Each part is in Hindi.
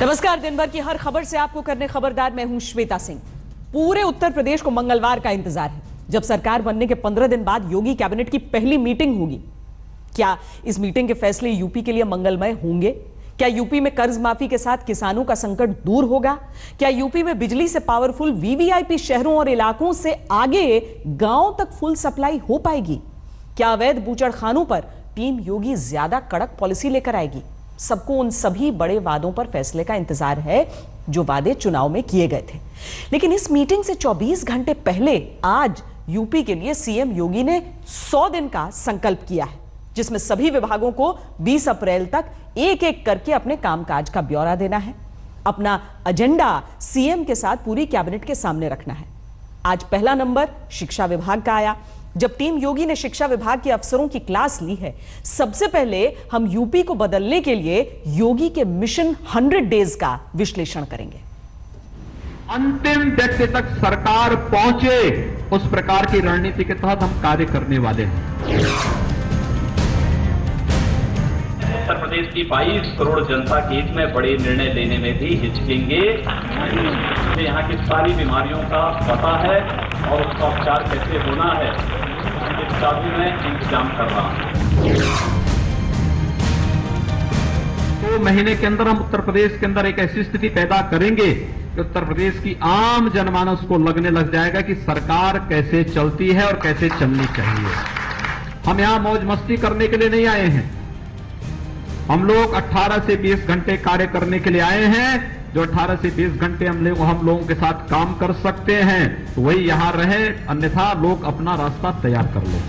नमस्कार। दिन भर की हर खबर से आपको करने खबरदार मैं हूं श्वेता सिंह। पूरे उत्तर प्रदेश को मंगलवार का इंतजार है, जब सरकार बनने के 15 दिन बाद योगी कैबिनेट की पहली मीटिंग होगी। क्या इस मीटिंग के फैसले यूपी के लिए मंगलमय होंगे? क्या यूपी में कर्ज माफी के साथ किसानों का संकट दूर होगा? क्या यूपी में बिजली से पावरफुल वीवीआईपी शहरों और इलाकों से आगे गांव तक फुल सप्लाई हो पाएगी? क्या अवैध बूचड़खानों पर टीम योगी ज्यादा कड़क पॉलिसी लेकर आएगी? सबको उन सभी बड़े वादों पर फैसले का इंतजार है जो वादे चुनाव में किए गए थे। लेकिन इस मीटिंग से 24 घंटे पहले आज यूपी के लिए सीएम योगी ने 100 दिन का संकल्प किया है, जिसमें सभी विभागों को 20 अप्रैल तक एक एक करके अपने कामकाज का ब्यौरा देना है। अपना एजेंडा सीएम के साथ पूरी कैबिनेट के सामने रखना है। आज पहला नंबर शिक्षा विभाग का आया। जब टीम योगी ने शिक्षा विभाग के अफसरों की क्लास ली है, सबसे पहले हम यूपी को बदलने के लिए योगी के मिशन 100 डेज का विश्लेषण करेंगे। अंतिम व्यक्ति तक सरकार पहुंचे, उस प्रकार की रणनीति के तहत हम कार्य करने वाले हैं। उत्तर प्रदेश की 22 करोड़ जनता के हित में बड़े निर्णय लेने में भी हिचकेंगे। मुझे यहाँ की सारी बीमारियों का पता है और उसका उपचार कैसे होना है, इसका भी मैं इंतजाम कर रहा हूँ। 2 महीने के अंदर हम उत्तर प्रदेश के अंदर एक ऐसी स्थिति पैदा करेंगे कि उत्तर प्रदेश की आम जनमानस को लगने लग जाएगा कि सरकार कैसे चलती है और कैसे चलनी चाहिए। हम यहाँ मौज मस्ती करने के लिए नहीं आए हैं। हम लोग 18 से 20 घंटे कार्य करने के लिए आए हैं। जो 18 से 20 घंटे हम लोगों के साथ काम कर सकते हैं तो वही यहां रहे, अन्यथा लोग अपना रास्ता तैयार कर लो।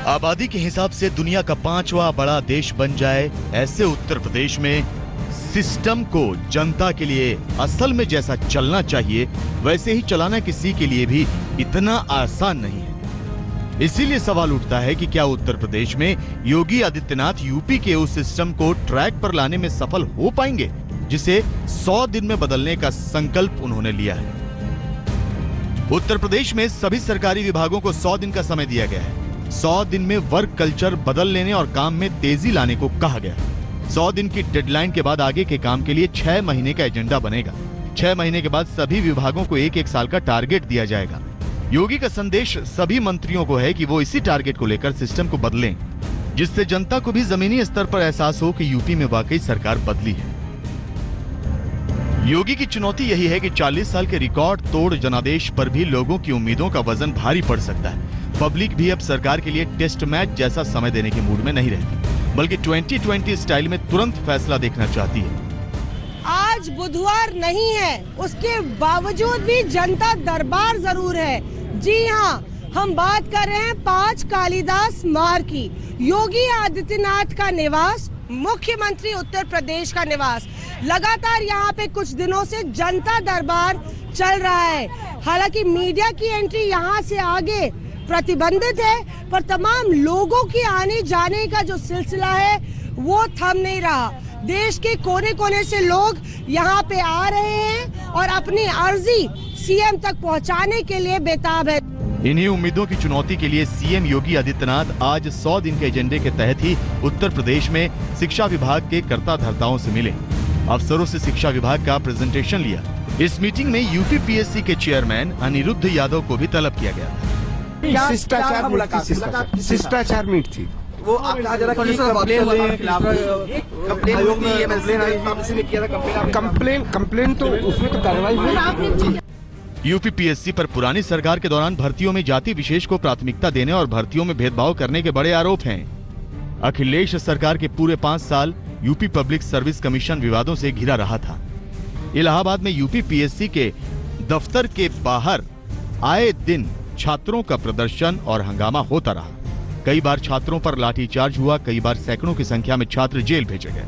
आबादी के हिसाब से दुनिया का 5वां बड़ा देश बन जाए, ऐसे उत्तर प्रदेश में सिस्टम को जनता के लिए असल में जैसा चलना चाहिए वैसे ही चलाना किसी के लिए भी इतना आसान नहीं है। इसीलिए सवाल उठता है कि क्या उत्तर प्रदेश में योगी आदित्यनाथ यूपी के उस सिस्टम को ट्रैक पर लाने में सफल हो पाएंगे जिसे 100 दिन में बदलने का संकल्प उन्होंने लिया है। उत्तर प्रदेश में सभी सरकारी विभागों को 100 दिन का समय दिया गया है। 100 दिन में वर्क कल्चर बदल लेने और काम में तेजी लाने को कहा गया है। 100 दिन की डेडलाइन के बाद आगे के काम के लिए 6 महीने का एजेंडा बनेगा। 6 महीने के बाद सभी विभागों को एक साल का टारगेट दिया जाएगा। योगी का संदेश सभी मंत्रियों को है कि वो इसी टारगेट को लेकर सिस्टम को बदलें, जिससे जनता को भी जमीनी स्तर पर एहसास हो कि यूपी में वाकई सरकार बदली है। योगी की चुनौती यही है कि 40 साल के रिकॉर्ड तोड़ जनादेश पर भी लोगों की उम्मीदों का वजन भारी पड़ सकता है। पब्लिक भी अब सरकार के लिए टेस्ट मैच जैसा समय देने के मूड में नहीं रहती, बल्कि 2020 स्टाइल में तुरंत फैसला देखना चाहती है। आज बुधवार नहीं है, उसके बावजूद भी जनता दरबार जरूर है। जी हाँ, हम बात कर रहे हैं 5 कालिदास मार्ग की। योगी आदित्यनाथ का निवास, मुख्यमंत्री उत्तर प्रदेश का निवास। लगातार यहाँ पे कुछ दिनों से जनता दरबार चल रहा है। हालांकि मीडिया की एंट्री यहाँ से आगे प्रतिबंधित है, पर तमाम लोगों के आने जाने का जो सिलसिला है वो थम नहीं रहा। देश के कोने कोने से लोग यहाँ पे आ रहे हैं और अपनी अर्जी सीएम तक पहुँचाने के लिए बेताब है। इन्हीं उम्मीदों की चुनौती के लिए सीएम योगी आदित्यनाथ आज 100 दिन के एजेंडे के तहत ही उत्तर प्रदेश में शिक्षा विभाग के कर्ता धर्ताओं से मिले। अफसरों से शिक्षा विभाग का प्रेजेंटेशन लिया। इस मीटिंग में यूपी पीएससी के चेयरमैन अनिरुद्ध यादव को भी तलब किया गया था। शिष्टाचार मीट थी। वो आप कहा जा रहा है कंप्लेन तो उसमें तो कार्रवाई हुई। यूपी पीएससी पर पुरानी सरकार के दौरान भर्तियों में जाति विशेष को प्राथमिकता देने और भर्तियों में भेदभाव करने के बड़े आरोप हैं। अखिलेश सरकार के पूरे 5 साल यूपी पब्लिक सर्विस कमीशन विवादों से घिरा रहा था। इलाहाबाद में यूपी पीएससी के दफ्तर के बाहर आए दिन छात्रों का प्रदर्शन और हंगामा होता रहा। कई बार छात्रों पर लाठीचार्ज हुआ, कई बार सैकड़ों की संख्या में छात्र जेल भेजे गए।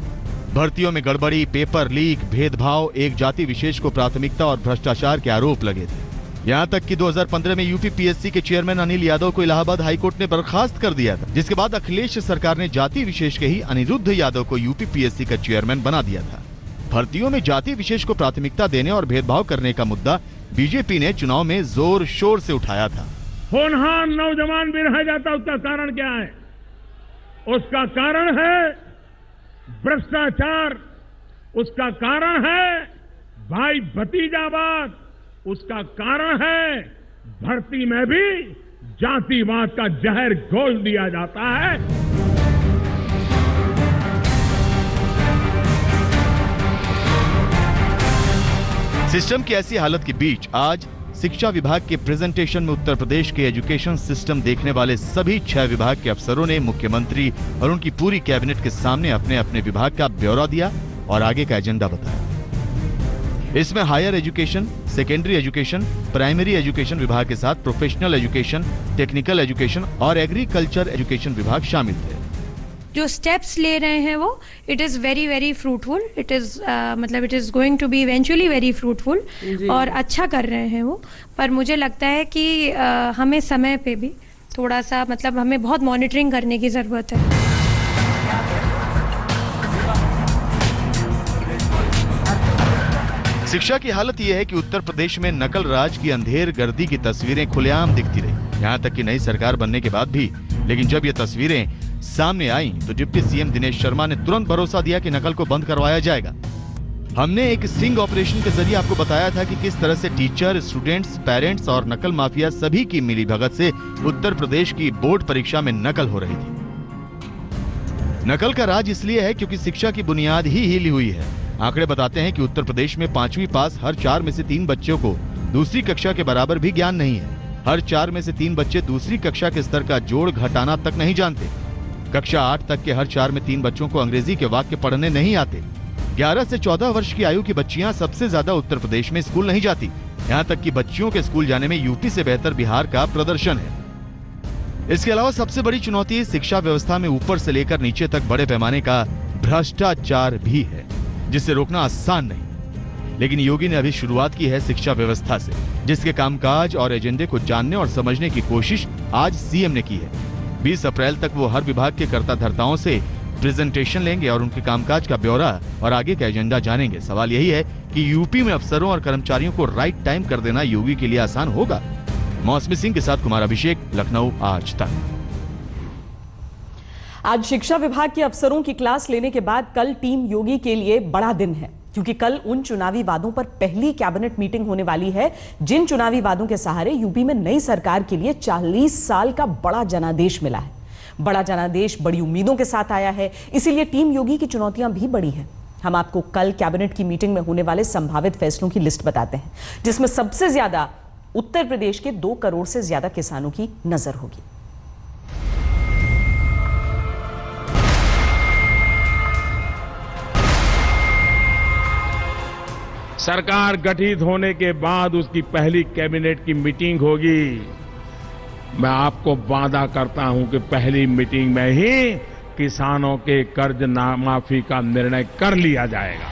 भर्तियों में गड़बड़ी, पेपर लीक, भेदभाव, एक जाति विशेष को प्राथमिकता और भ्रष्टाचार के आरोप लगे थे। यहां तक कि 2015 में यूपी पीएससी के चेयरमैन अनिल यादव को इलाहाबाद हाईकोर्ट ने बर्खास्त कर दिया था, जिसके बाद अखिलेश सरकार ने जाति विशेष के ही अनिरुद्ध यादव को यूपी पीएससी का चेयरमैन बना दिया था। भर्तियों में जाति विशेष को प्राथमिकता देने और भेदभाव करने का मुद्दा बीजेपी ने चुनाव में जोर शोर से उठाया था। होनहार नौजवान भी रह जाता, उसका कारण क्या है? उसका कारण है भ्रष्टाचार, उसका कारण है भाई भतीजावाद, उसका कारण है भर्ती में भी जातिवाद का जहर घोल दिया जाता है। सिस्टम की ऐसी हालत के बीच आज शिक्षा विभाग के प्रेजेंटेशन में उत्तर प्रदेश के एजुकेशन सिस्टम देखने वाले सभी 6 विभाग के अफसरों ने मुख्यमंत्री और उनकी पूरी कैबिनेट के सामने अपने अपने विभाग का ब्यौरा दिया और आगे का एजेंडा बताया। इसमें higher education, secondary education, primary education विभाग के साथ प्रोफेशनल एजुकेशन, टेक्निकल एजुकेशन और एग्रीकल्चर एजुकेशन विभाग शामिल थे। जो स्टेप्स ले रहे हैं वो it is very fruitful, it is मतलब it is going to be eventually very fruitful और अच्छा कर रहे हैं वो। पर मुझे लगता है कि हमें समय पे भी थोड़ा सा मतलब हमें बहुत मॉनिटरिंग करने की ज़रूरत है। शिक्षा की हालत यह है कि उत्तर प्रदेश में नकल राज की अंधेर गर्दी की तस्वीरें खुलेआम दिखती रही, यहाँ तक कि नई सरकार बनने के बाद भी। लेकिन जब ये तस्वीरें सामने आई तो डिप्टी सीएम दिनेश शर्मा ने तुरंत भरोसा दिया कि नकल को बंद करवाया जाएगा। हमने एक स्टिंग ऑपरेशन के जरिए आपको बताया था कि किस तरह से टीचर, स्टूडेंट्स, पेरेंट्स और नकल माफिया सभी की मिलीभगत से उत्तर प्रदेश की बोर्ड परीक्षा में नकल हो रही थी। नकल का राज इसलिए है क्योंकि शिक्षा की बुनियाद ही हिली हुई है। आंकड़े बताते हैं कि उत्तर प्रदेश में 5वीं पास हर 4 में से 3 बच्चों को दूसरी कक्षा के बराबर भी ज्ञान नहीं है। हर 4 में से 3 बच्चे दूसरी कक्षा के स्तर का जोड़ घटाना तक नहीं जानते। कक्षा 8 तक के हर 4 में 3 बच्चों को अंग्रेजी के वाक्य पढ़ने नहीं आते। 11 से 14 वर्ष की आयु की बच्चियां सबसे ज्यादा उत्तर प्रदेश में स्कूल नहीं जाती। यहाँ तक कि बच्चियों के स्कूल जाने में यूपी से बेहतर बिहार का प्रदर्शन है। इसके अलावा सबसे बड़ी चुनौती शिक्षा व्यवस्था में ऊपर से लेकर नीचे तक बड़े पैमाने का भ्रष्टाचार भी है, जिसे रोकना आसान नहीं। लेकिन योगी ने अभी शुरुआत की है शिक्षा व्यवस्था से, जिसके कामकाज और एजेंडे को जानने और समझने की कोशिश आज सीएम ने की है। 20 अप्रैल तक वो हर विभाग के कर्ता धर्ताओं से प्रेजेंटेशन लेंगे और उनके कामकाज का ब्यौरा और आगे का एजेंडा जानेंगे। सवाल यही है कि यूपी में अफसरों और कर्मचारियों को राइट टाइम कर देना योगी के लिए आसान होगा? मौसमी सिंह के साथ कुमार अभिषेक, लखनऊ, आज तक। आज शिक्षा विभाग के अफसरों की क्लास लेने के बाद कल टीम योगी के लिए बड़ा दिन है, क्योंकि कल उन चुनावी वादों पर पहली कैबिनेट मीटिंग होने वाली है जिन चुनावी वादों के सहारे यूपी में नई सरकार के लिए 40 साल का बड़ा जनादेश मिला है। बड़ा जनादेश बड़ी उम्मीदों के साथ आया है, इसीलिए टीम योगी की चुनौतियां भी बड़ी हैं। हम आपको कल कैबिनेट की मीटिंग में होने वाले संभावित फैसलों की लिस्ट बताते हैं, जिसमें सबसे ज्यादा उत्तर प्रदेश के 2 करोड़ से ज्यादा किसानों की नजर होगी। सरकार गठित होने के बाद उसकी पहली कैबिनेट की मीटिंग होगी। मैं आपको वादा करता हूं कि पहली मीटिंग में ही किसानों के कर्ज माफी का निर्णय कर लिया जाएगा।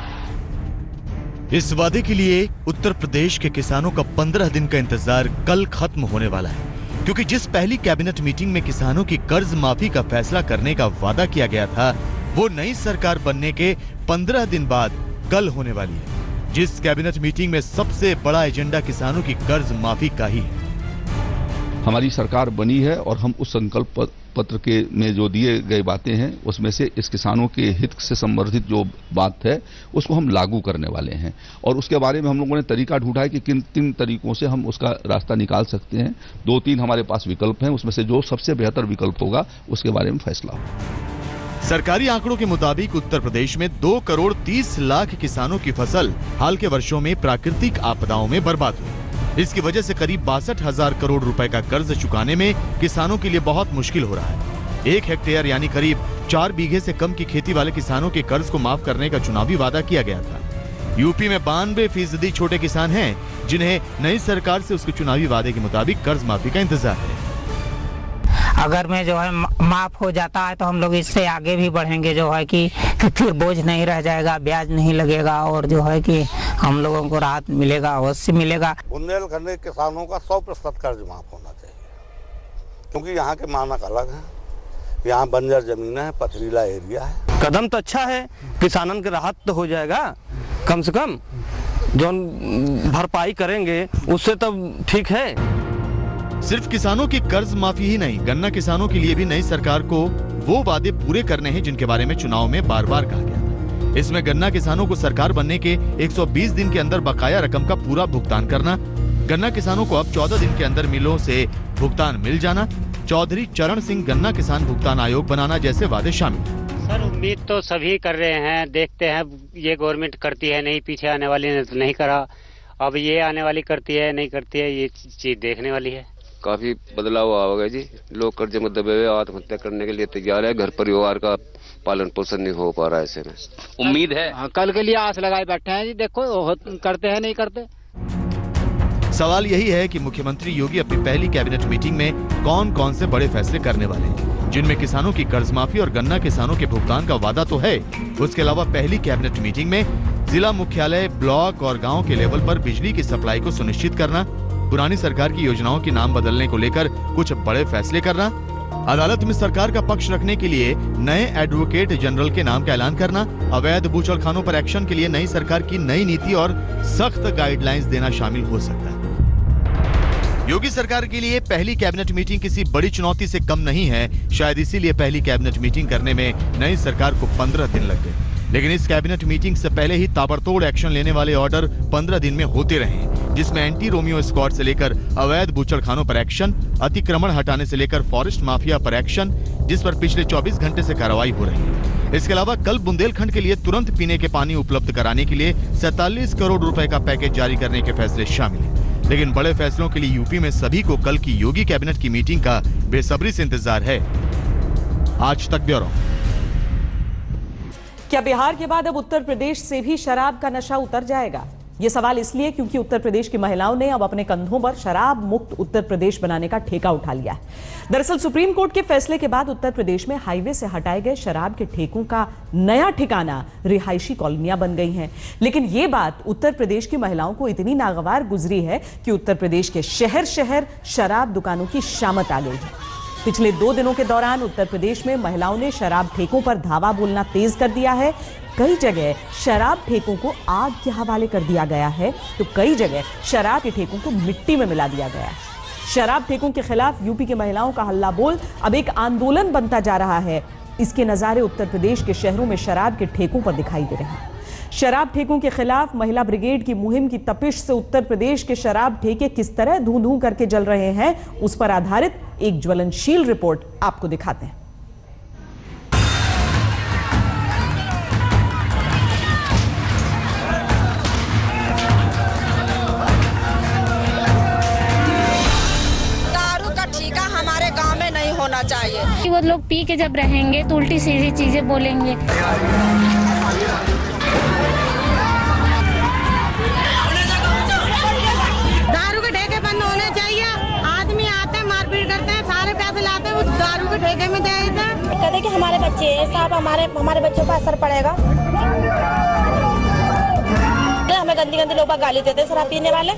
इस वादे के लिए उत्तर प्रदेश के किसानों का 15 दिन का इंतजार कल खत्म होने वाला है, क्योंकि जिस पहली कैबिनेट मीटिंग में किसानों की कर्ज माफी का फैसला करने का वादा किया गया था, वो नई सरकार बनने के 15 दिन बाद कल होने वाली है। जिस कैबिनेट मीटिंग में सबसे बड़ा एजेंडा किसानों की कर्ज माफी का ही है। हमारी सरकार बनी है और हम उस संकल्प पत्र के में जो दिए गए बातें हैं उसमें से इस किसानों के हित से संबंधित जो बात है उसको हम लागू करने वाले हैं, और उसके बारे में हम लोगों ने तरीका ढूंढा है कि किन तरीकों से हम उसका रास्ता निकाल सकते हैं। 2-3 हमारे पास विकल्प हैं, उसमें से जो सबसे बेहतर विकल्प होगा उसके बारे में फैसला होगा। सरकारी आंकड़ों के मुताबिक उत्तर प्रदेश में 2 करोड़ 30 लाख किसानों की फसल हाल के वर्षों में प्राकृतिक आपदाओं में बर्बाद हुई। इसकी वजह से करीब 62,000 करोड़ रुपए का कर्ज चुकाने में किसानों के लिए बहुत मुश्किल हो रहा है। 1 हेक्टेयर यानी करीब 4 बीघे से कम की खेती वाले किसानों के कर्ज को माफ करने का चुनावी वादा किया गया था। यूपी में 92% छोटे किसान हैं, जिन्हें नई सरकार से उसके चुनावी वादे के मुताबिक कर्ज माफी का इंतजार है। अगर में जो है माफ हो जाता है तो हम लोग इससे आगे भी बढ़ेंगे, जो है कि फिर बोझ नहीं रह जाएगा, ब्याज नहीं लगेगा और जो है कि हम लोगों को राहत मिलेगा, अवश्य मिलेगा। बुंदेलखंड के किसानों का 100% कर्ज माफ होना चाहिए, क्योंकि यहाँ के मानक अलग हैं। यहाँ बंजर जमीन है, पथरीला एरिया है। कदम तो अच्छा है, किसानों की राहत तो हो जाएगा कम से कम, जो भरपाई करेंगे उससे तब ठीक है। सिर्फ किसानों की कर्ज माफी ही नहीं, गन्ना किसानों के लिए भी नई सरकार को वो वादे पूरे करने हैं जिनके बारे में चुनाव में बार बार कहा गया था। इसमें गन्ना किसानों को सरकार बनने के 120 दिन के अंदर बकाया रकम का पूरा भुगतान करना, गन्ना किसानों को अब 14 दिन के अंदर मिलों से भुगतान मिल जाना, चौधरी चरण सिंह गन्ना किसान भुगतान आयोग बनाना जैसे वादे शामिल। सर उम्मीद तो सभी कर रहे हैं, देखते हैं ये गवर्नमेंट करती है नहीं, पीछे आने वाली ने तो नहीं करा, अब ये आने वाली करती है नहीं करती है, ये चीज देखने वाली है। काफी बदलाव आएगा जी, लोग कर्जे में दबे हुए आत्महत्या करने के लिए तैयार है, घर परिवार का पालन पोषण नहीं हो पा रहा है। ऐसे में उम्मीद है कल के लिए आस लगाए बैठे हैं जी, देखो करते हैं नहीं करते। सवाल यही है कि मुख्यमंत्री योगी अपनी पहली कैबिनेट मीटिंग में कौन कौन से बड़े फैसले करने वाले हैं, जिनमें किसानों की कर्ज माफी और गन्ना किसानों के भुगतान का वादा तो है। उसके अलावा पहली कैबिनेट मीटिंग में जिला मुख्यालय, ब्लॉक और गांव के लेवल पर बिजली की सप्लाई को सुनिश्चित करना, पुरानी सरकार की योजनाओं के नाम बदलने को लेकर कुछ बड़े फैसले करना, अदालत में सरकार का पक्ष रखने के लिए नए एडवोकेट जनरल के नाम का ऐलान करना, अवैध बूचड़खानों पर एक्शन के लिए नई सरकार की नई नीति और सख्त गाइडलाइंस देना शामिल हो सकता है। योगी सरकार के लिए पहली कैबिनेट मीटिंग किसी बड़ी चुनौती से कम नहीं है। शायद इसीलिए पहली कैबिनेट मीटिंग करने में नई सरकार को 15 दिन लग गए। लेकिन इस कैबिनेट मीटिंग से पहले ही ताबड़तोड़ एक्शन लेने वाले ऑर्डर 15 दिन में होते रहे, जिसमें एंटी रोमियो स्क्वाड से लेकर अवैध बूचड़खानों पर एक्शन, अतिक्रमण हटाने से लेकर फॉरेस्ट माफिया पर एक्शन, जिस पर पिछले 24 घंटे से कार्रवाई हो रही है। इसके अलावा कल बुंदेलखंड के लिए तुरंत पीने के पानी उपलब्ध कराने के लिए 47 करोड़ रुपए का पैकेज जारी करने के फैसले शामिल हैं। लेकिन बड़े फैसलों के लिए यूपी में सभी को कल की योगी कैबिनेट की मीटिंग का बेसब्री से इंतजार है। आज तक ब्यूरो। क्या बिहार के बाद अब उत्तर प्रदेश से भी शराब का नशा उतर जाएगा? ये सवाल इसलिए क्योंकि उत्तर प्रदेश की महिलाओं ने अब अपने कंधों पर शराब मुक्त उत्तर प्रदेश बनाने का ठेका उठा लिया है। दरअसल सुप्रीम कोर्ट के फैसले के बाद उत्तर प्रदेश में हाईवे से हटाए गए शराब के ठेकों का नया ठिकाना रिहायशी कॉलोनियां बन गई हैं। लेकिन ये बात उत्तर प्रदेश की महिलाओं को इतनी नागवार गुजरी है कि उत्तर प्रदेश के शहर शहर शराब दुकानों की शामत आ गई है। पिछले 2 दिनों के दौरान उत्तर प्रदेश में महिलाओं ने शराब ठेकों पर धावा बोलना तेज कर दिया है। कई जगह शराब ठेकों को आग के हवाले कर दिया गया है, तो कई जगह शराब के ठेकों को मिट्टी में मिला दिया गया है। शराब ठेकों के खिलाफ यूपी की महिलाओं का हल्ला बोल अब एक आंदोलन बनता जा रहा है। इसके नजारे उत्तर प्रदेश के शहरों में शराब के ठेकों पर दिखाई दे रहे हैं। शराब ठेकों के खिलाफ महिला ब्रिगेड की मुहिम की तपिश से उत्तर प्रदेश के शराब ठेके किस तरह धूं धूं करके जल रहे हैं, उस पर आधारित एक ज्वलनशील रिपोर्ट आपको दिखाते हैं। दारू का ठेका हमारे गांव में नहीं होना चाहिए। वो लोग पी के जब रहेंगे तो उल्टी सीधी चीजें बोलेंगे। दारू के ठेके बंद होने चाहिए। आदमी आते हैं, मारपीट करते हैं, सारे पैसे लाते हैं, वो दारू के ठेके में दे देते हैं। कहते कि हमारे बच्चे साहब, हमारे बच्चों पर असर पड़ेगा। हमें गंदी गंदी लोग गाली देते हैं शराब पीने वाले।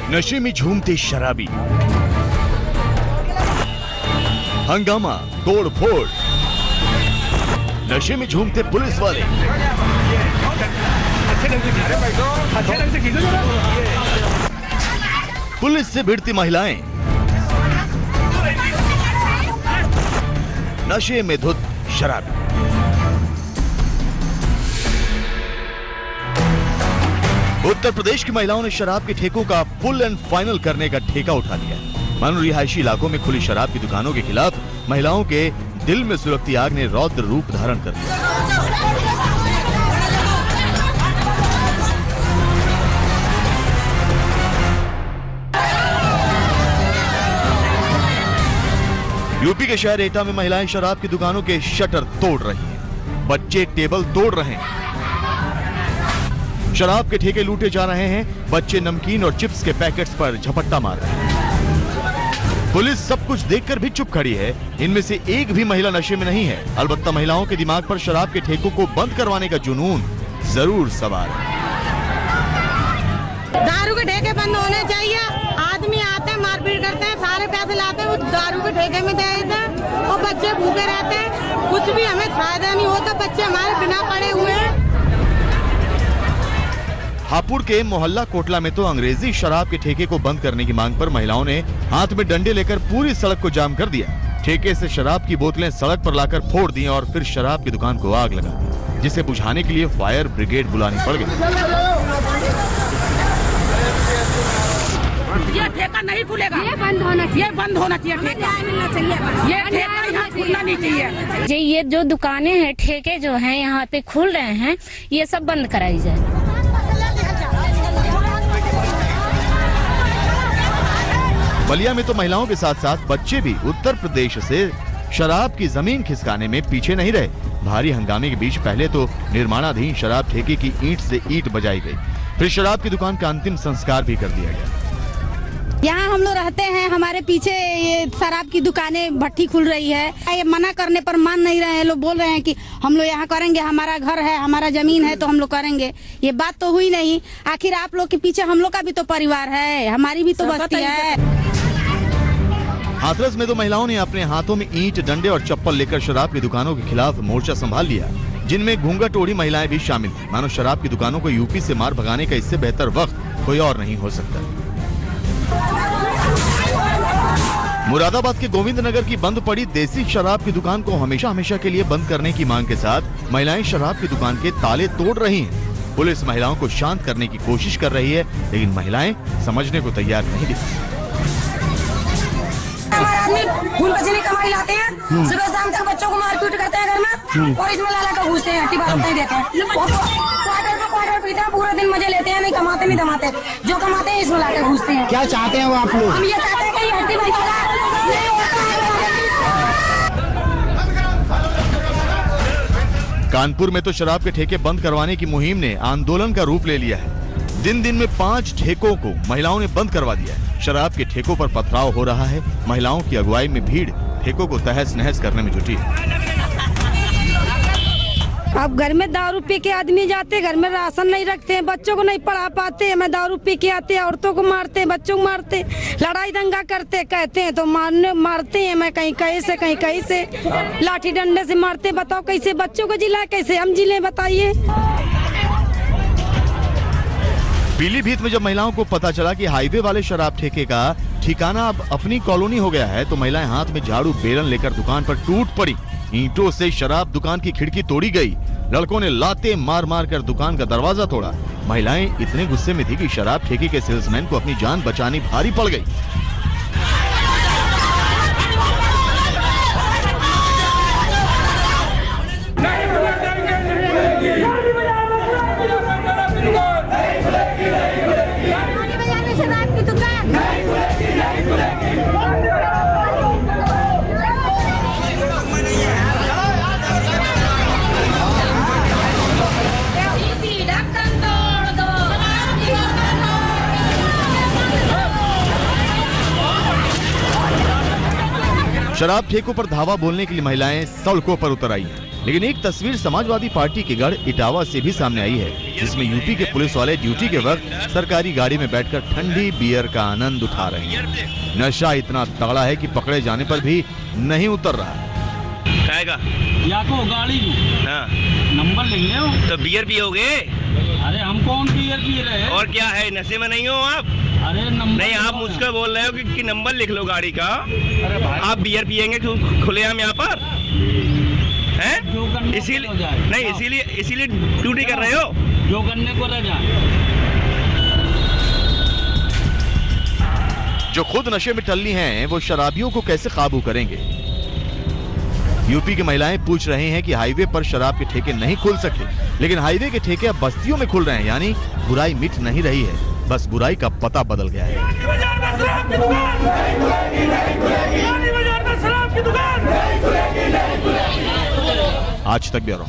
नशे में झूमते शराबी, हंगामा, तोड़ फोड़, नशे में झूमते पुलिस वाले, पुलिस से भिड़ती महिलाएं, नशे में धुत शराबी। उत्तर प्रदेश की महिलाओं ने शराब के ठेकों का फुल एंड फाइनल करने का ठेका उठा लिया। मानो रिहायशी इलाकों में खुली शराब की दुकानों के खिलाफ महिलाओं के दिल में सुलगती आग ने रौद्र रूप धारण कर लिया। यूपी के शहर एटा में महिलाएं शराब की दुकानों के शटर तोड़ रही हैं, बच्चे टेबल तोड़ रहे हैं, शराब के ठेके लूटे जा रहे हैं, बच्चे नमकीन और चिप्स के पैकेट्स पर झपट्टा मार रहे हैं। पुलिस सब कुछ देखकर भी चुप खड़ी है। इनमें से एक भी महिला नशे में नहीं है। अलबत्ता महिलाओं के दिमाग पर शराब के ठेकों को बंद करवाने का जुनून जरूर सवार है। दारू के ठेके बंद होने चाहिए। आदमी आते हैं, मारपीट करते हैं, सारे पैसे लाते हैं, वो दारू के ठेके में दे देते हैं और बच्चे भूखे रहते हैं, कुछ भी हमें फायदा नहीं होता, बच्चे हमारे बिना पड़े हुए हैं। हापुड़ के मोहल्ला कोटला में तो अंग्रेजी शराब के ठेके को बंद करने की मांग पर महिलाओं ने हाथ में डंडे लेकर पूरी सड़क को जाम कर दिया। ठेके से शराब की बोतलें सड़क पर लाकर फोड़ दी और फिर शराब की दुकान को आग लगा दी, जिसे बुझाने के लिए फायर ब्रिगेड बुलानी पड़ गई। ये ठेका नहीं खुलेगा, ये बंद होना चाहिए, बंद होना चाहिए ठेका, ये ठेका यहाँ खुलना नहीं चाहिए। ये जो दुकानें हैं, ठेके जो हैं यहाँ पे खुल रहे हैं, ये सब बंद कराई जाए। बलिया में तो महिलाओं के साथ साथ बच्चे भी उत्तर प्रदेश से शराब की जमीन खिसकाने में पीछे नहीं रहे। भारी हंगामे के बीच पहले तो निर्माणाधीन शराब ठेके की ईंट से ईंट बजाई गई, फिर शराब की दुकान का अंतिम संस्कार भी कर दिया गया। यहाँ हम लोग रहते हैं, हमारे पीछे ये शराब की दुकानें भट्टी खुल रही है। ये मना करने पर मान नहीं रहे हैं, लोग बोल रहे हैं कि हम लोग यहाँ करेंगे, हमारा घर है, हमारा जमीन है तो हम लोग करेंगे। ये बात तो हुई नहीं। आखिर आप लोग के पीछे हम लोग का भी तो परिवार है, हमारी भी तो बस्ती है। हाथरस में तो महिलाओं ने अपने हाथों में ईंट, डंडे और चप्पल लेकर शराब की दुकानों के खिलाफ मोर्चा संभाल लिया, जिनमें घूंघट ओढ़ी महिलाएं भी शामिल थी। मानो शराब की दुकानों को यूपी से मार भगाने का इससे बेहतर वक्त कोई और नहीं हो सकता। मुरादाबाद के गोविंद नगर की बंद पड़ी देसी शराब की दुकान को हमेशा हमेशा के लिए बंद करने की मांग के साथ महिलाएं शराब की दुकान के ताले तोड़ रही हैं। पुलिस महिलाओं को शांत करने की कोशिश कर रही है, लेकिन महिलाएं समझने को तैयार नहीं दिखती। हमारे आदमी खून पसीने कमाई लाते हैं, सुबह शाम तक बच्चों को मारपीट करते हैं घर में और इसमें लाला का घुसते हैं, टिपा नहीं देते हैं। क्वार्टर पीते हैं, पूरे दिन मजे लेते हैं, नहीं कमाते नहीं दमाते, जो कमाते हैं इसमें लाकर घुसते हैं। क्या चाहते हैं वो आप लोग? हम ये चाहते हैं कि हड्डी बंद होगा, नहीं होता है। कानपुर में तो शराब के ठेके बंद करवाने की मुहिम ने आंदोलन का रूप ले लिया है। दिन दिन में 5 ठेकों को महिलाओं ने बंद करवा दिया है। शराब के ठेकों पर पथराव हो रहा है। महिलाओं की अगुवाई में भीड़ ठेकों को तहस नहस करने में जुटी है। अब घर में दारू पी के आदमी जाते, घर में राशन नहीं रखते हैं, बच्चों को नहीं पढ़ा पाते हैं, मैं दारू पी के आते हैं, औरतों को मारते हैं, बच्चों को मारते, लड़ाई दंगा करते, कहते हैं तो मारते हैं। मैं कहीं कहीं से लाठी डंडे से मारते। बताओ कैसे बच्चों को जिलाए, कैसे हम जिले, बताइए। पीलीभीत में जब महिलाओं को पता चला कि हाईवे वाले शराब ठेके का ठिकाना अब अपनी कॉलोनी हो गया है, तो महिलाएं हाथ में झाड़ू बेलन लेकर दुकान पर टूट पड़ी। ईंटों से शराब दुकान की खिड़की तोड़ी गई। लड़कों ने लाते मार मार कर दुकान का दरवाजा तोड़ा। महिलाएं इतने गुस्से में थी कि शराब ठेके के सेल्समैन को अपनी जान बचानी भारी पड़ गई। शराब ठेकों पर धावा बोलने के लिए महिलाएं सड़कों पर उतर आई हैं। लेकिन एक तस्वीर समाजवादी पार्टी के गढ़ इटावा से भी सामने आई है, जिसमें यूपी के पुलिस वाले ड्यूटी के वक्त सरकारी गाड़ी में बैठकर ठंडी बियर का आनंद उठा रहे हैं। नशा इतना तगड़ा है कि पकड़े जाने पर भी नहीं उतर रहा। या तो गाड़ी नंबर लेंगे हो तो बियर पियोगे? अरे हम कौन बियर पी रहे हैं? और क्या है, नशे में नहीं हो आप? अरे नंबर नहीं, आप मुझको बोल रहे हो कि नंबर लिख लो गाड़ी का। अरे भाई आप बियर पियेंगे खुलेआम यहाँ पर हैं? इसीलिए नहीं, इसीलिए ड्यूटी कर रहे हो। जो करने को रह जाए। जो खुद नशे में टल्ली हैं, वो शराबियों को कैसे काबू करेंगे? यूपी की महिलाएं पूछ रहे हैं कि हाईवे पर शराब के ठेके नहीं खुल सकते, लेकिन हाईवे के ठेके अब बस्तियों में खुल रहे हैं। यानी बुराई मिट नहीं रही है, बस बुराई का पता बदल गया है। आज तक ब्यूरो।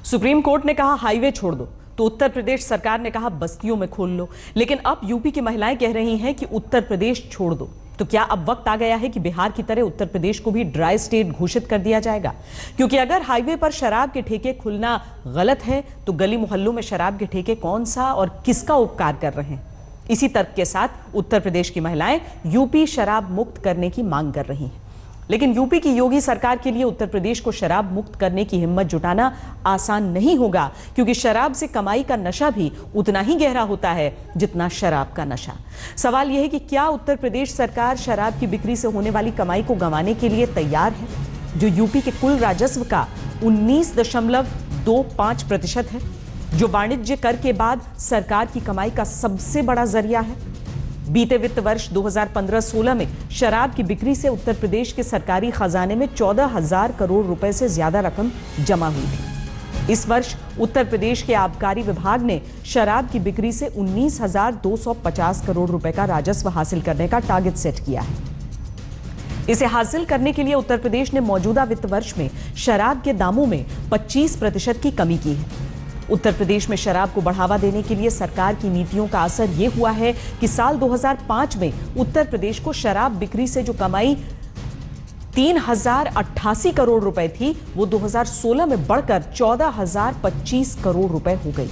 सुप्रीम कोर्ट ने कहा हाईवे छोड़ दो, तो उत्तर प्रदेश सरकार ने कहा बस्तियों में खोल लो। लेकिन अब यूपी की महिलाएं कह रही हैं कि उत्तर प्रदेश छोड़ दो। तो क्या अब वक्त आ गया है कि बिहार की तरह उत्तर प्रदेश को भी ड्राई स्टेट घोषित कर दिया जाएगा? क्योंकि अगर हाईवे पर शराब के ठेके खुलना गलत है, तो गली मोहल्लों में शराब के ठेके कौन सा और किसका उपकार कर रहे हैं? इसी तर्क के साथ उत्तर प्रदेश की महिलाएं यूपी शराब मुक्त करने की मांग कर रही हैं। लेकिन यूपी की योगी सरकार के लिए उत्तर प्रदेश को शराब मुक्त करने की हिम्मत जुटाना आसान नहीं होगा, क्योंकि शराब से कमाई का नशा भी उतना ही गहरा होता है जितना शराब का नशा। सवाल यह है कि क्या उत्तर प्रदेश सरकार शराब की बिक्री से होने वाली कमाई को गंवाने के लिए तैयार है, जो यूपी के कुल राजस्व का 19.25% है, जो वाणिज्य कर के बाद सरकार की कमाई का सबसे बड़ा जरिया है। बीते वित्त वर्ष 2015-16 में शराब की बिक्री से उत्तर प्रदेश के सरकारी खजाने में 14,000 करोड़ रुपए से ज्यादा रकम जमा हुई थी। इस वर्ष उत्तर प्रदेश के आबकारी विभाग ने शराब की बिक्री से 19,250 करोड़ रुपए का राजस्व हासिल करने का टारगेट सेट किया है। इसे हासिल करने के लिए उत्तर प्रदेश ने मौजूदा वित्त वर्ष में शराब के दामों में 25% की कमी की है। उत्तर प्रदेश में शराब को बढ़ावा देने के लिए सरकार की नीतियों का असर यह हुआ है कि साल 2005 में उत्तर प्रदेश को शराब बिक्री से जो कमाई 3,088 करोड़ रुपए थी, वो 2016 में बढ़कर 14,025 करोड़ रुपए हो गई।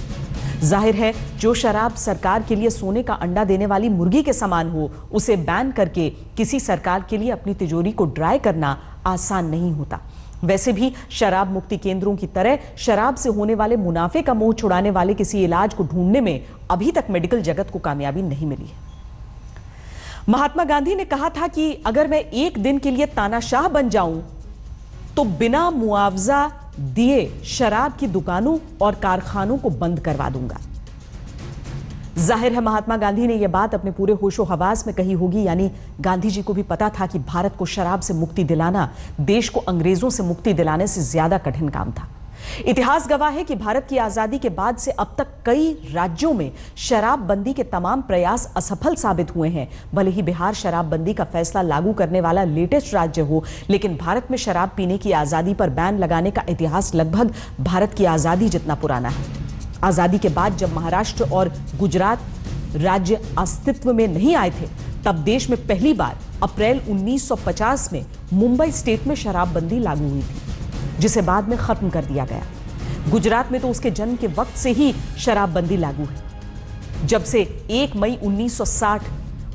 जाहिर है, जो शराब सरकार के लिए सोने का अंडा देने वाली मुर्गी के समान हो, उसे बैन करके किसी सरकार के लिए अपनी तिजोरी को ड्राई करना आसान नहीं होता। वैसे भी शराब मुक्ति केंद्रों की तरह शराब से होने वाले मुनाफे का मोह छुड़ाने वाले किसी इलाज को ढूंढने में अभी तक मेडिकल जगत को कामयाबी नहीं मिली है। महात्मा गांधी ने कहा था कि अगर मैं एक दिन के लिए तानाशाह बन जाऊं तो बिना मुआवजा दिए शराब की दुकानों और कारखानों को बंद करवा दूंगा। जाहिर है, महात्मा गांधी ने यह बात अपने पूरे होशो हवास में कही होगी, यानी गांधी जी को भी पता था कि भारत को शराब से मुक्ति दिलाना देश को अंग्रेजों से मुक्ति दिलाने से ज्यादा कठिन काम था। इतिहास गवाह है कि भारत की आजादी के बाद से अब तक कई राज्यों में शराबबंदी के तमाम प्रयास असफल साबित हुए हैं। भले ही बिहार शराबबंदी का फैसला लागू करने वाला लेटेस्ट राज्य हो, लेकिन भारत में शराब पीने की आजादी पर बैन लगाने का इतिहास लगभग भारत की आजादी जितना पुराना है। आजादी के बाद जब महाराष्ट्र और गुजरात राज्य अस्तित्व में नहीं आए थे, तब देश में पहली बार अप्रैल 1950 में मुंबई स्टेट में शराबबंदी लागू हुई थी, जिसे बाद में खत्म कर दिया गया। गुजरात में तो उसके जन्म के वक्त से ही शराबबंदी लागू है, जब से 1 मई 1960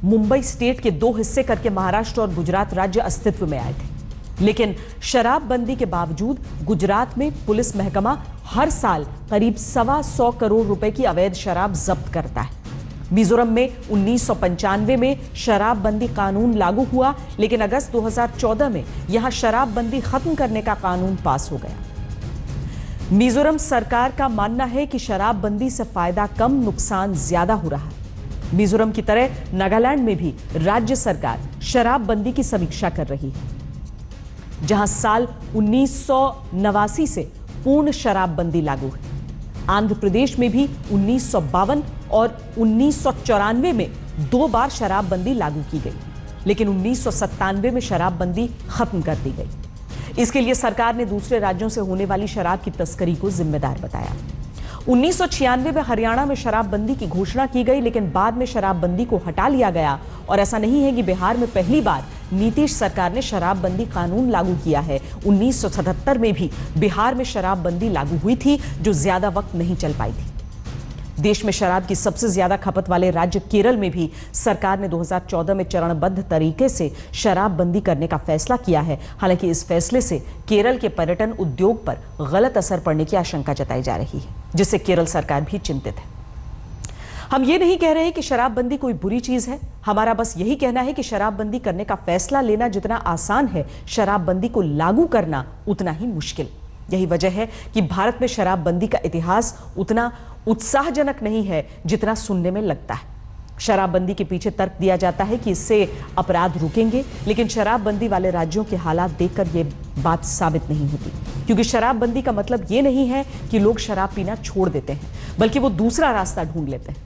मुंबई स्टेट के 2 हिस्से करके महाराष्ट्र और गुजरात राज्य अस्तित्व में आए थे। लेकिन शराबबंदी के बावजूद गुजरात में पुलिस महकमा हर साल करीब 125 करोड़ रुपए की अवैध शराब जब्त करता है। मिजोरम में 1995 में शराबबंदी कानून लागू हुआ, लेकिन अगस्त 2014 में यहां शराबबंदी खत्म करने का कानून पास हो गया। मिजोरम सरकार का मानना है कि शराबबंदी से फायदा कम, नुकसान ज्यादा हो रहा है। मिजोरम की तरह नागालैंड में भी राज्य सरकार शराबबंदी की समीक्षा कर रही है, जहां साल 1989 से पूर्ण शराबबंदी लागू है। आंध्र प्रदेश में भी 1952 और 1994 में 2 बार शराबबंदी लागू की गई, लेकिन 1997 में शराबबंदी खत्म कर दी गई। इसके लिए सरकार ने दूसरे राज्यों से होने वाली शराब की तस्करी को जिम्मेदार बताया। 1996 में हरियाणा में शराबबंदी की घोषणा की गई, लेकिन बाद में शराबबंदी को हटा लिया गया। और ऐसा नहीं है कि बिहार में पहली बार नीतीश सरकार ने शराबबंदी कानून लागू किया है। 1977 में भी बिहार में शराबबंदी लागू हुई थी, जो ज्यादा वक्त नहीं चल पाई थी। देश में शराब की सबसे ज्यादा खपत वाले राज्य केरल में भी सरकार ने 2014 में चरणबद्ध तरीके से शराबबंदी करने का फैसला किया है। हालांकि इस फैसले से केरल के पर्यटन उद्योग पर गलत असर पड़ने की आशंका जताई जा रही है, जिससे केरल सरकार भी चिंतित है। हम ये नहीं कह रहे कि शराबबंदी कोई बुरी चीज है, हमारा बस यही कहना है कि शराबबंदी करने का फैसला लेना जितना आसान है, शराबबंदी को लागू करना उतना ही मुश्किल। यही वजह है कि भारत में शराबबंदी का इतिहास उतना उत्साहजनक नहीं है जितना सुनने में लगता है। शराबबंदी के पीछे तर्क दिया जाता है कि इससे अपराध रुकेंगे, लेकिन शराबबंदी वाले राज्यों के हालात देखकर यह बात साबित नहीं होती, क्योंकि शराबबंदी का मतलब यह नहीं है कि लोग शराब पीना छोड़ देते हैं, बल्कि वो दूसरा रास्ता ढूंढ लेते हैं।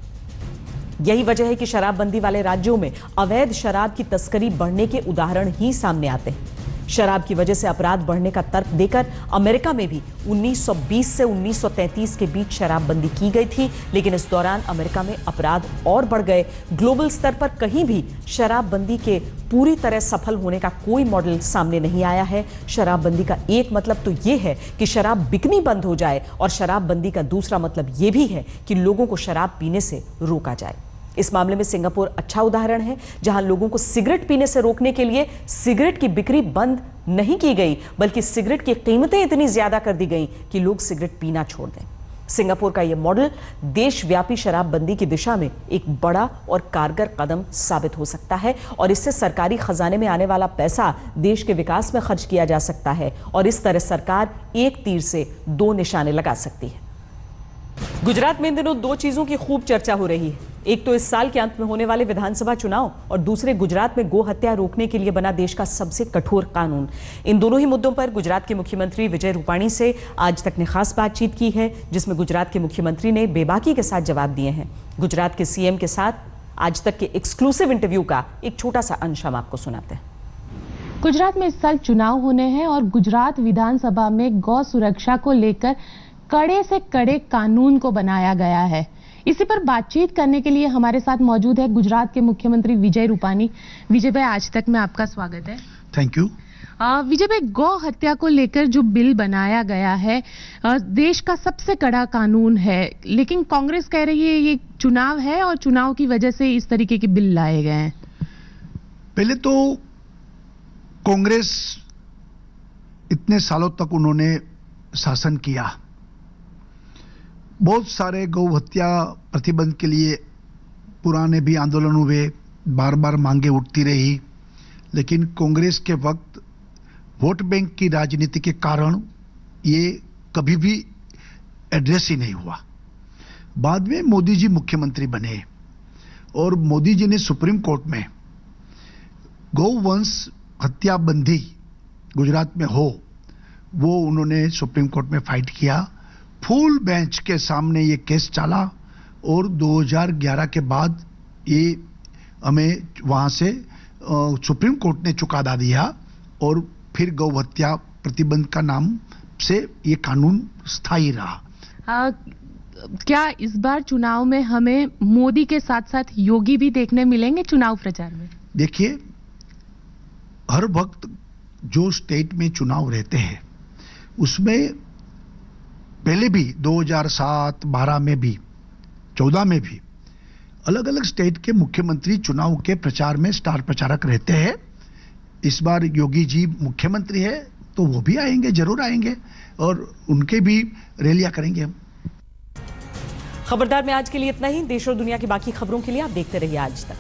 यही वजह है कि शराबबंदी वाले राज्यों में अवैध शराब की तस्करी बढ़ने के उदाहरण ही सामने आते हैं। शराब की वजह से अपराध बढ़ने का तर्क देकर अमेरिका में भी 1920 से 1933 के बीच शराबबंदी की गई थी, लेकिन इस दौरान अमेरिका में अपराध और बढ़ गए। ग्लोबल स्तर पर कहीं भी शराबबंदी के पूरी तरह सफल होने का कोई मॉडल सामने नहीं आया है। शराबबंदी का एक मतलब तो यह है कि शराब बिकनी बंद हो जाए, और शराबबंदी का दूसरा मतलब यह भी है कि लोगों को शराब पीने से रोका जाए। इस मामले में सिंगापुर अच्छा उदाहरण है, जहां लोगों को सिगरेट पीने से रोकने के लिए सिगरेट की बिक्री बंद नहीं की गई, बल्कि सिगरेट की कीमतें इतनी ज्यादा कर दी गई कि लोग सिगरेट पीना छोड़ दें। सिंगापुर का यह मॉडल देशव्यापी शराबबंदी की दिशा में एक बड़ा और कारगर कदम साबित हो सकता है और इससे सरकारी खजाने में आने वाला पैसा देश के विकास में खर्च किया जा सकता है और इस तरह सरकार एक तीर से दो निशाने लगा सकती है। गुजरात में इन दिनों दो चीजों की खूब चर्चा हो रही है, एक तो इस साल के अंत में होने वाले विधानसभा चुनाव और दूसरे गुजरात में गो हत्या रोकने के लिए बना देश का सबसे कठोर कानून। इन दोनों ही मुद्दों पर गुजरात के मुख्यमंत्री विजय रूपाणी से आज तक ने खास बातचीत की है, जिसमें गुजरात के मुख्यमंत्री ने बेबाकी के साथ जवाब दिए हैं। गुजरात के सीएम के साथ आज तक के एक्सक्लूसिव इंटरव्यू का एक छोटा सा अंश हम आपको सुनाते हैं। गुजरात में इस साल चुनाव होने हैं और गुजरात विधानसभा में गौ सुरक्षा को लेकर कड़े से कड़े कानून को बनाया गया है। इसी पर बातचीत करने के लिए हमारे साथ मौजूद है गुजरात के मुख्यमंत्री विजय रूपाणी। विजय भाई, आज तक में आपका स्वागत है। Thank you. विजय भाई, गौ हत्या को लेकर जो बिल बनाया गया है देश का सबसे कड़ा कानून है, लेकिन कांग्रेस कह रही है ये चुनाव है और चुनाव की वजह से इस तरीके के बिल लाए गए हैं। पहले तो कांग्रेस इतने सालों तक उन्होंने शासन किया, बहुत सारे गौ हत्या प्रतिबंध के लिए पुराने भी आंदोलन हुए, बार बार मांगे उठती रही, लेकिन कांग्रेस के वक्त वोट बैंक की राजनीति के कारण ये कभी भी एड्रेस ही नहीं हुआ। बाद में मोदी जी मुख्यमंत्री बने और मोदी जी ने सुप्रीम कोर्ट में गौवंश हत्या बंदी गुजरात में हो, वो उन्होंने सुप्रीम कोर्ट में फाइट किया। फुल बेंच के सामने ये केस चला और 2011 के बाद ये हमें वहां से सुप्रीम कोर्ट ने चुकादा दिया और फिर गौ हत्या प्रतिबंध का नाम से ये कानून स्थायी रहा। क्या इस बार चुनाव में हमें मोदी के साथ साथ योगी भी देखने मिलेंगे चुनाव प्रचार में? देखिए, हर वक्त जो स्टेट में चुनाव रहते हैं उसमें पहले भी 2007, 12 में भी, 14 में भी अलग अलग स्टेट के मुख्यमंत्री चुनाव के प्रचार में स्टार प्रचारक रहते हैं। इस बार योगी जी मुख्यमंत्री है तो वो भी आएंगे, जरूर आएंगे और उनके भी रैलियां करेंगे हम। खबरदार में आज के लिए इतना ही। देश और दुनिया की बाकी खबरों के लिए आप देखते रहिए आज तक।